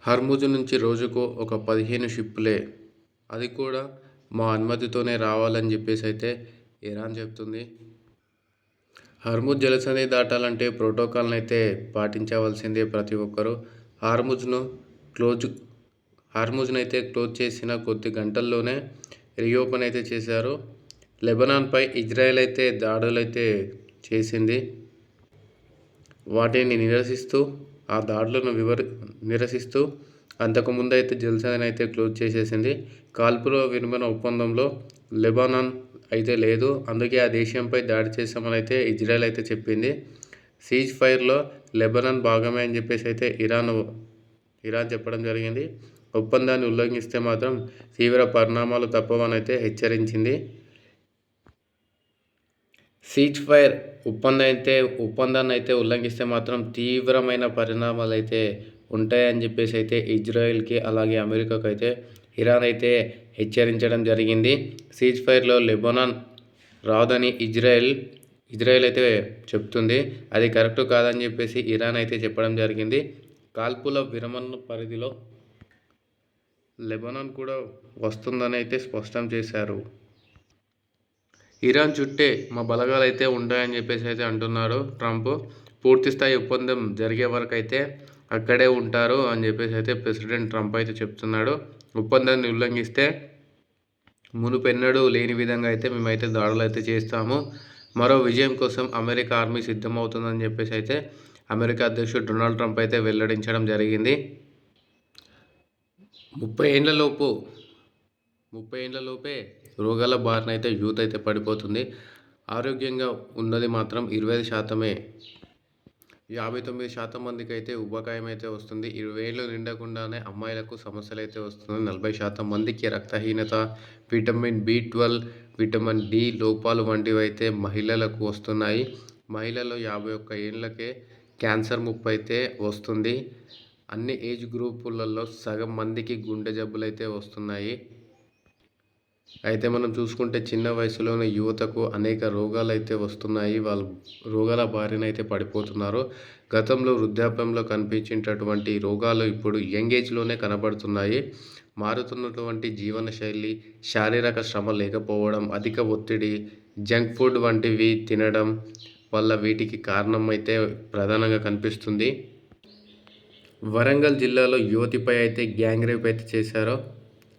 Hormuz నుంచి రోజుకు ఒక 15 షిప్పులే, అది కూడా మా అనుమతితోనే రావాలని చెప్పేసైతే ఇరాన్ చెప్తుంది. హర్ముజ్ జలసంధి దాటాలంటే ప్రోటోకాల్‌నైతే పాటించవలసిందే ప్రతి ఒక్కరూ. హార్ముజ్‌ను క్లోజ్ హార్ముజ్‌నైతే క్లోజ్ చేసిన కొద్ది గంటల్లోనే రీఓపెన్ అయితే చేశారు. లెబనాన్‌పై ఇజ్రాయెల్ అయితే దాడులైతే చేసింది. వాటిని నిరసిస్తూ, ఆ దాడులను నిరసిస్తూ అంతకుముందైతే జల్సానైతే క్లోజ్ చేసేసింది. కాల్పుల విరమణ ఒప్పందంలో లెబనాన్ అయితే లేదు. అందుకే ఆ దేశంపై దాడి చేశామని అయితే ఇజ్రాయెల్ అయితే చెప్పింది. సీజ్ ఫైర్‌లో లెబనాన్ భాగమే అని చెప్పేసి అయితే ఇరాన్ చెప్పడం జరిగింది. ఒప్పందాన్ని ఉల్లంఘిస్తే మాత్రం తీవ్ర పరిణామాలు తప్పవని అయితే హెచ్చరించింది. సీజ్ ఫైర్ ఒప్పందాన్ని అయితే ఉల్లంఘిస్తే మాత్రం తీవ్రమైన పరిణామాలు అయితే ఉంటాయని చెప్పేసి అయితే ఇజ్రాయెల్‌కి అలాగే అమెరికాకు అయితే ఇరాన్ అయితే హెచ్చరించడం జరిగింది. సీజ్ ఫైర్‌లో లెబనాన్ రాదని ఇజ్రాయెల్ అయితే చెప్తుంది. అది కరెక్ట్ కాదని చెప్పేసి ఇరాన్ అయితే చెప్పడం జరిగింది. కాల్పుల విరమణ పరిధిలో లెబనాన్ కూడా వస్తుందని అయితే స్పష్టం చేశారు. ఇరాన్ చుట్టే మా బలగాలైతే ఉంటాయని చెప్పేసి అయితే అంటున్నారు ట్రంప్. పూర్తిస్థాయి ఒప్పందం జరిగే వరకు అయితే అక్కడే ఉంటారు అని చెప్పేసి అయితే ప్రెసిడెంట్ ట్రంప్ అయితే చెప్తున్నాడు. ఒప్పందాన్ని ఉల్లంఘిస్తే మునుపెన్నడూ లేని విధంగా అయితే మేమైతే దాడులు అయితే చేస్తాము. మరో విజయం కోసం అమెరికా ఆర్మీ సిద్ధమవుతుందని చెప్పేసి అయితే అమెరికా అధ్యక్షుడు డొనాల్డ్ ట్రంప్ అయితే వెల్లడించడం జరిగింది. 30 ఏళ్లలోపే రోగాల బారిన అయితే యూత్ అయితే పడిపోతుంది. ఆరోగ్యంగా ఉన్నది మాత్రం 25%. 59% మందికి అయితే ఊబకాయం అయితే వస్తుంది. 20 ఏళ్ళు నిండకుండానే అమ్మాయిలకు సమస్యలు అయితే వస్తుంది. 40% మందికి రక్తహీనత, విటమిన్ B12, విటమిన్ D లోపాలు వంటివి అయితే మహిళలకు వస్తున్నాయి. మహిళల్లో 51 ఏళ్లకే క్యాన్సర్ ముప్పు అయితే వస్తుంది. అన్ని ఏజ్ గ్రూపులలో సగం మందికి గుండె జబ్బులు అయితే వస్తున్నాయి. అయితే మనం చూసుకుంటే చిన్న వయసులోనే యువతకు అనేక రోగాలు అయితే వస్తున్నాయి. వాళ్ళు రోగాల బారిన అయితే పడిపోతున్నారు. గతంలో వృద్ధాప్యంలో కనిపించేటటువంటి రోగాలు ఇప్పుడు యంగ్ ఏజ్‌లోనే కనబడుతున్నాయి. మారుతున్నటువంటి జీవనశైలి, శారీరక శ్రమ లేకపోవడం, అధిక ఒత్తిడి, జంక్ ఫుడ్ వంటివి తినడం వల్ల వీటికి కారణం అయితే ప్రధానంగా కనిపిస్తుంది. వరంగల్ జిల్లాలో యువతిపై అయితే గ్యాంగ్ రేప్ అయితే చేశారు.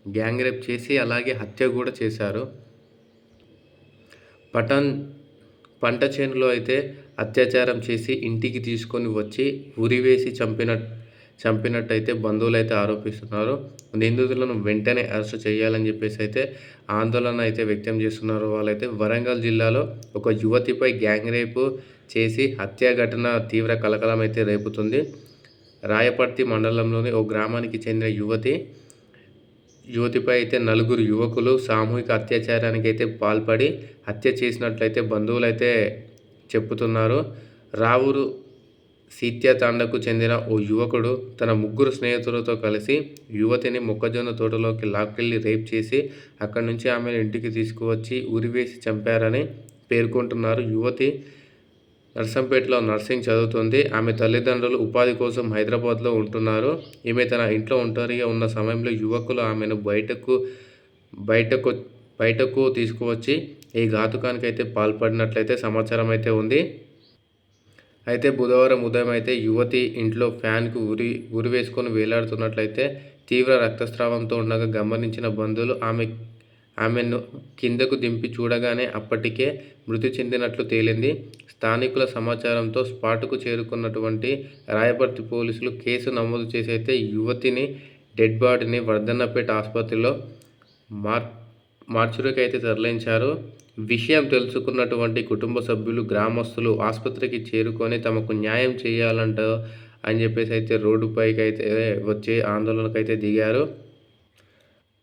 గ్యాంగ్ రేప్ చేసి అలాగే హత్య కూడా చేశారు. పంట చేనులో అయితే అత్యాచారం చేసి ఇంటికి తీసుకొని వచ్చి ఉరివేసి చంపినట్టయితే బంధువులైతే ఆరోపిస్తున్నారు. నిందితులను వెంటనే అరెస్టు చేయాలని చెప్పేసి అయితే ఆందోళన అయితే వ్యక్తం చేస్తున్నారు. వాళ్ళైతే వరంగల్ జిల్లాలో ఒక యువతిపై గ్యాంగ్ రేపు చేసి హత్య ఘటన తీవ్ర కలకలం అయితే రేపుతుంది. రాయపర్తి మండలంలోని ఓ గ్రామానికి చెందిన యువతిపై అయితే 4 యువకులు సామూహిక అత్యాచారానికి అయితే పాల్పడి హత్య చేసినట్లయితే బంధువులైతే చెప్పుతున్నారు. రావూరు సీత్యతాండకు చెందిన ఓ యువకుడు తన 3 స్నేహితులతో కలిసి యువతిని మొక్కజొన్న తోటలోకి లాక్కెళ్లి రేప్ చేసి అక్కడి నుంచి ఆమెను ఇంటికి తీసుకువచ్చి ఉరివేసి చంపారని పేర్కొంటున్నారు. యువతి నర్సంపేటలో నర్సింగ్ చదువుతుంది. ఆమె తల్లిదండ్రులు ఉపాధి కోసం హైదరాబాద్లో ఉంటున్నారు. ఈమె తన ఇంట్లో ఒంటరిగా ఉన్న సమయంలో యువకులు ఆమెను బయటకు తీసుకువచ్చి ఈ ఘాతుకానికి అయితే పాల్పడినట్లయితే సమాచారం అయితే ఉంది. అయితే బుధవారం ఉదయం అయితే యువతి ఇంట్లో ఫ్యాన్కు ఉరివేసుకొని వేలాడుతున్నట్లయితే తీవ్ర రక్తస్రావంతో ఉండగా గమనించిన బంధువులు ఆమెను కిందకు దింపి చూడగానే అప్పటికే మృతి చెందినట్లు తేలింది. స్థానికుల సమాచారంతో స్పాట్కు చేరుకున్నటువంటి రాయపర్తి పోలీసులు కేసు నమోదు చేసి అయితే యువతిని డెడ్ బాడీని వర్ధన్నపేట ఆసుపత్రిలో మార్చురీకి అయితే తరలించారు. విషయం తెలుసుకున్నటువంటి కుటుంబ సభ్యులు, గ్రామస్తులు ఆసుపత్రికి చేరుకొని తమకు న్యాయం చేయాలంట అని చెప్పేసి అయితే రోడ్డుపైకి అయితే వచ్చి ఆందోళనకైతే దిగారు.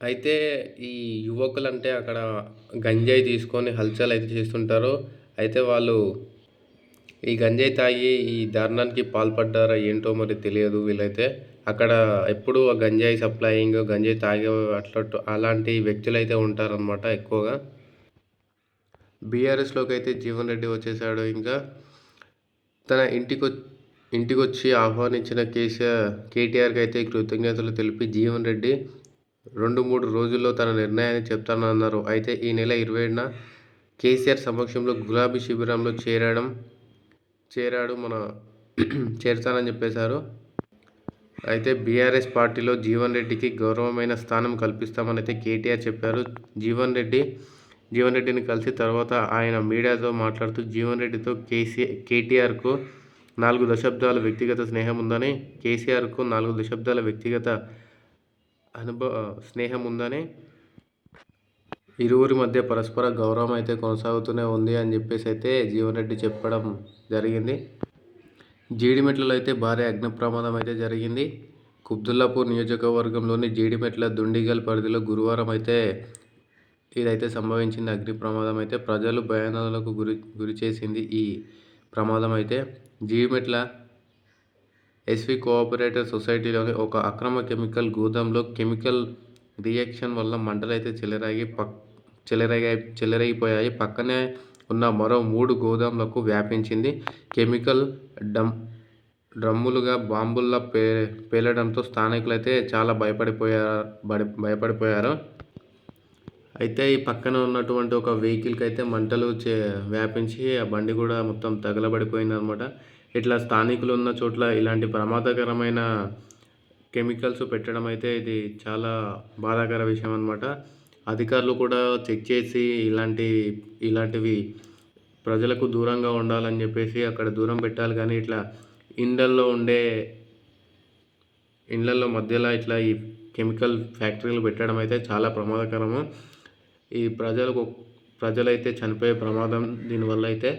అయితే ఈ యువకులంటే అక్కడ గంజాయి తీసుకొని హల్చల్ అయితే చేస్తుంటారు. అయితే వాళ్ళు ఈ గంజాయి తాగి ఈ దారుణానికి పాల్పడ్డారా ఏంటో మరి తెలియదు. వీళ్ళైతే అక్కడ ఎప్పుడూ ఆ గంజాయి సప్లయింగ్, గంజాయి తాగే అలాంటి వ్యక్తులైతే ఉంటారనమాట ఎక్కువగా. బీఆర్ఎస్‌లోకి అయితే జీవన్ రెడ్డి వచ్చేసాడు. ఇంకా తన ఇంటికొచ్చి ఆహ్వానించిన కేటీఆర్‌కి అయితే కృతజ్ఞతలు తెలిపి జీవన్ రెడ్డి 2, 3 రోజుల్లో తన నిర్ణయాన్ని చెప్తానన్నారు. అయితే ఈ నెల 27న కేసీఆర్ సమక్షంలో గులాబీ శిబిరంలో చేరాడు చేరతానని చెప్పేశారు. అయితే బీఆర్ఎస్ పార్టీలో జీవన్ రెడ్డికి గౌరవమైన స్థానం కల్పిస్తామని అయితే కేటీఆర్ చెప్పారు. జీవన్ రెడ్డిని కలిసి తర్వాత ఆయన మీడియాతో మాట్లాడుతూ జీవన్ రెడ్డితో కేటీఆర్‌కు 4 దశాబ్దాల వ్యక్తిగత స్నేహం ఉందని, కేసీఆర్‌కు 4 దశాబ్దాల వ్యక్తిగత స్నేహం ఉందని, ఇరువురి మధ్య పరస్పర గౌరవం అయితే కొనసాగుతూనే ఉంది అని చెప్పేసి అయితే జీవన్ రెడ్డి చెప్పడం జరిగింది. జీడిమెట్లలో అయితే భారీ అగ్ని ప్రమాదం అయితే జరిగింది. కుబ్దుల్లాపూర్ నియోజకవర్గంలోని జీడిమెట్ల దుండిగల్ పరిధిలో గురువారం అయితే ఇదైతే సంభవించింది. అగ్ని ప్రమాదం అయితే ప్రజలు భయాందోళనకు గురి చేసింది. ఈ ప్రమాదం అయితే జీడిమెట్ల ఎస్వి కోఆపరేటివ్ సొసైటీలోని ఒక అక్రమ కెమికల్ గోదాంలో కెమికల్ రియాక్షన్ వల్ల మంటలైతే చెలరేగిపోయాయి. పక్కనే ఉన్న మరో 3 గోదాంలకు వ్యాపించింది. కెమికల్ డ్రమ్ములుగా బాంబుల్లా పేలడంతో స్థానికులైతే చాలా భయపడిపోయారు. అయితే ఈ పక్కన ఉన్నటువంటి ఒక వెహికల్కి అయితే మంటలు వ్యాపించి ఆ బండి కూడా మొత్తం తగలబడిపోయిందనమాట. ఇట్లా స్థానికులు ఉన్న చోట్ల ఇలాంటి ప్రమాదకరమైన కెమికల్స్ పెట్టడం అయితే ఇది చాలా బాధాకర విషయం అనమాట. అధికారులు కూడా చెక్ చేసి ఇలాంటివి ప్రజలకు దూరంగా ఉండాలని చెప్పేసి అక్కడ దూరం పెట్టాలి. కానీ ఇట్లా ఇండ్లల్లో మధ్యలో ఇట్లా ఈ కెమికల్ ఫ్యాక్టరీలు పెట్టడం అయితే చాలా ప్రమాదకరము. ఈ ప్రజలైతే చనిపోయే ప్రమాదం దీనివల్ల అయితే.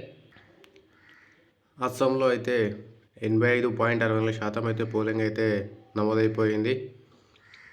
అస్సాంలో అయితే 85.64% అయితే పోలింగ్ అయితే నమోదైపోయింది.